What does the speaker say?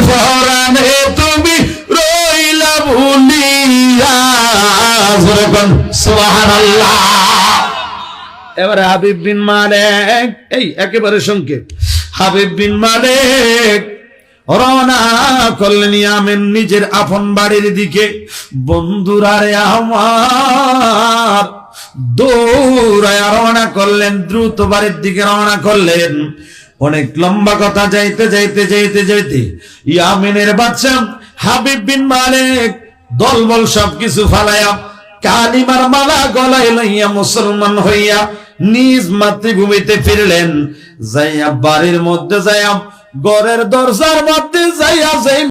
পরাণে তুমি রইলা ভুলিয়া। সুবহানাল্লাহ। এবারে হাবিব বিন মালিক, এই একেবারে সংক্ষেপ, হাবিব বিন মালিক রওনা করলেন ইয়ামেন নিজের আপন বাড়ির দিকে। বন্ধুরা রে আমার, দৌড়ায় রওনা করলেন, দ্রুত বাড়ির দিকে রওনা করলেন। অনেক লম্বা কথা, যাইতে যাইতে যাইতে যাইতে ইয়ামেনের বাদশা হাবিব বিন মালিক দলবল সবকিছু ফালাইয়া কালিমার মালা গলায় লইয়া মুসলমান হইয়া নিজ মাতৃভূমিতে ফিরলেন। যাইয়া বাড়ির মধ্যে যাইয়া ঘরের দরজার মধ্যে যাইয়া